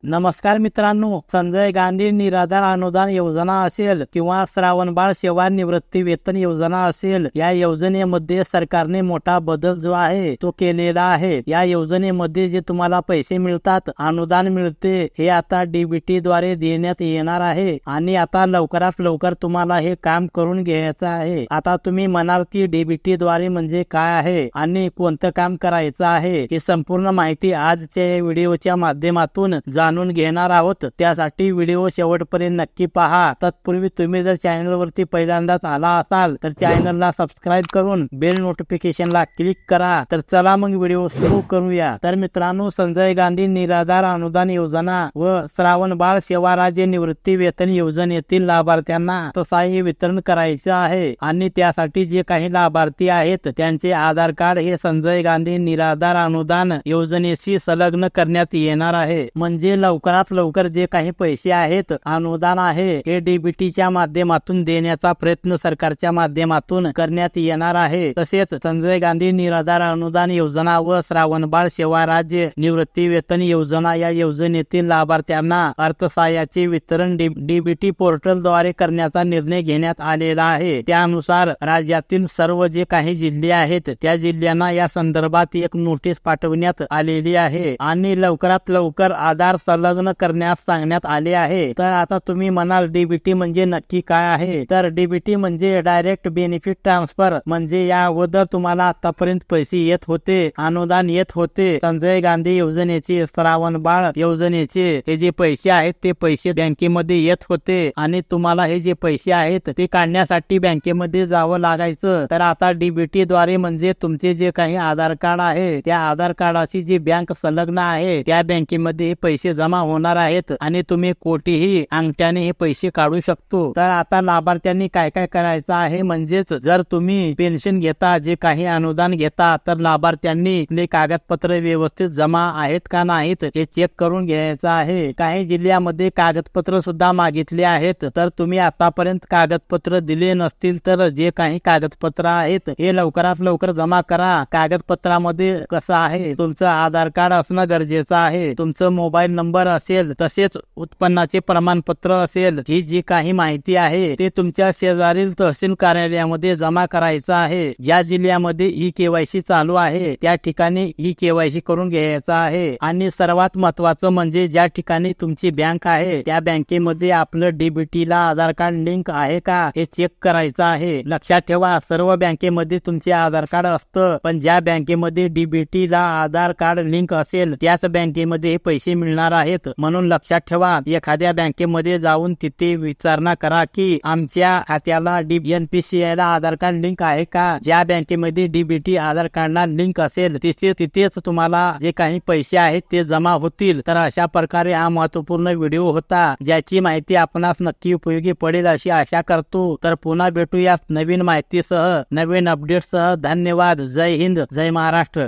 नमस्कार मित्रांनो, संजय गांधी निराधार अनुदान योजना असेल किंवा श्रावणबाळ सेवानिवृत्ती वेतन योजना असेल, या योजनेमध्ये सरकारने मोठा बदल जो आहे तो केलेला आहे। या योजनेमध्ये जे तुम्हाला पैसे मिळतात, अनुदान मिळते, हे आता डीबीटी द्वारे देण्यात येणार आहे आणि आता लवकरात लवकर तुम्हाला हे काम करून घ्यायचं आहे। आता तुम्ही म्हणाल की डीबीटी द्वारे म्हणजे काय आहे आणि कोणतं काम करायचं आहे, ही संपूर्ण माहिती आजच्या व्हिडिओच्या माध्यमातून जाणून घेणार आहोत। त्यासाठी व्हिडिओ शेवटपर्यंत नक्की पहा। तत्पूर्वी तुम्ही जर चॅनलवरती पहिल्यांदाच आला असाल तर चॅनलला सबस्क्राइब करून बेल नोटिफिकेशनला क्लिक करा। तर चला मग व्हिडिओ सुरू करूया। तर मित्रांनो, संजय गांधी निराधार अनुदान योजना व श्रावणबाळ सेवा राज्य निवृत्ती वेतन योजनेतील लाभार्थ्यांना सहाय्य वितरण करायचे आहे आणि त्यासाठी जे काही लाभार्थी आहेत त्यांचे आधार कार्ड हे संजय गांधी निराधार अनुदान योजनेशी संलग्न करण्यात येणार आहे। म्हणजे लवकरात लवकर जे काही पैसे आहेत, अनुदान आहे, हे डीबीटीच्या माध्यमातून देण्याचा प्रयत्न सरकारच्या माध्यमातून करण्यात येणार आहे। तसेच संजय गांधी निराधार अनुदान योजना व श्रावणबाळ सेवा राज्य निवृत्ती वेतन योजना या योजनेतील लाभार्थ्यांना अर्थसहाय्याचे वितरण डीबीटी पोर्टल द्वारे करण्याचा निर्णय घेण्यात आलेला आहे। त्यानुसार राज्यातील सर्व जे काही जिल्हे आहेत त्या जिल्ह्यांना या संदर्भात एक नोटीस पाठवण्यात आलेली आहे आणि लवकरात लवकर आधार संलग्न करण्यास सांगण्यात आले आहे। तर आता तुम्ही म्हणाल डीबीटी म्हणजे नक्की काय आहे? तर डीबीटी म्हणजे डायरेक्ट बेनिफिट ट्रान्सफर, म्हणजे या अगोदर तुम्हाला आतापर्यंत पैसे येत होते, अनुदान येत होते, संजय गांधी योजनेचे, श्रावणबाळ योजनेचे हे जे पैसे आहेत ते पैसे बँकेमध्ये येत होते आणि तुम्हाला हे जे पैसे आहेत ते काढण्यासाठी बँकेमध्ये जावं लागायचं। तर आता डीबीटी द्वारे म्हणजे तुमचे जे काही आधार कार्ड आहे त्या आधार कार्डाची जी बँक संलग्न आहे त्या बँकेमध्ये पैसे जमा होणार आहेत आणि तुम्ही कोठेही अंगठ्याने हे पैसे काढू शकतो। तर आता लाभार्थ्यांनी काय काय करायचं आहे, म्हणजेच जर तुम्ही पेन्शन घेता, जे काही अनुदान घेता, तर लाभार्थ्यांनी आपले कागदपत्र व्यवस्थित जमा आहेत का नाहीत हे चेक करून घ्यायचं आहे। काही जिल्ह्यामध्ये कागदपत्र सुद्धा मागितले आहेत, तर तुम्ही आतापर्यंत कागदपत्र दिले नसतील तर जे काही कागदपत्र आहेत हे लवकरात लवकर जमा करा। कागदपत्रामध्ये कसं आहे, तुमचं आधार कार्ड असणं गरजेचं आहे, तुमचं मोबाईल नंबर असेल, तसेच उत्पन्नाचे प्रमाणपत्र असेल, ही जी काही माहिती आहे ते तुमच्या शेजारील तहसील कार्यालयामध्ये जमा करायचं आहे। ज्या जिल्ह्यामध्ये ई केवायसी चालू आहे त्या ठिकाणी ई केवायसी करून घ्यायचं आहे आणि सर्वात महत्वाचं म्हणजे ज्या ठिकाणी तुमची बँक आहे त्या बँकेमध्ये आपलं डीबीटीला आधार कार्ड लिंक आहे का हे चेक करायचं आहे। लक्षात ठेवा, सर्व बँकेमध्ये तुमचे आधार कार्ड असतं, पण ज्या बँकेमध्ये डीबीटीला आधार कार्ड लिंक असेल त्याच बँकेमध्ये पैसे मिळणार आहेत। म्हणून लक्षात ठेवा, एखाद्या बँकेमध्ये जाऊन तिथे विचारणा करा की आमच्या खात्याला एनपीसीआय ला आधार कार्ड लिंक आहे का। ज्या बँकेमध्ये डीबीटी आधार कार्डला लिंक असेल तिथेच तुम्हाला जे काही पैसे आहेत ते जमा होतील। तर अशा प्रकारे हा महत्वपूर्ण व्हिडिओ होता, ज्याची माहिती आपणास नक्की उपयोगी पडेल अशी आशा करतो। तर पुन्हा भेटूया नवीन माहितीसह, नवीन अपडेटसह। धन्यवाद। जय हिंद, जय महाराष्ट्र।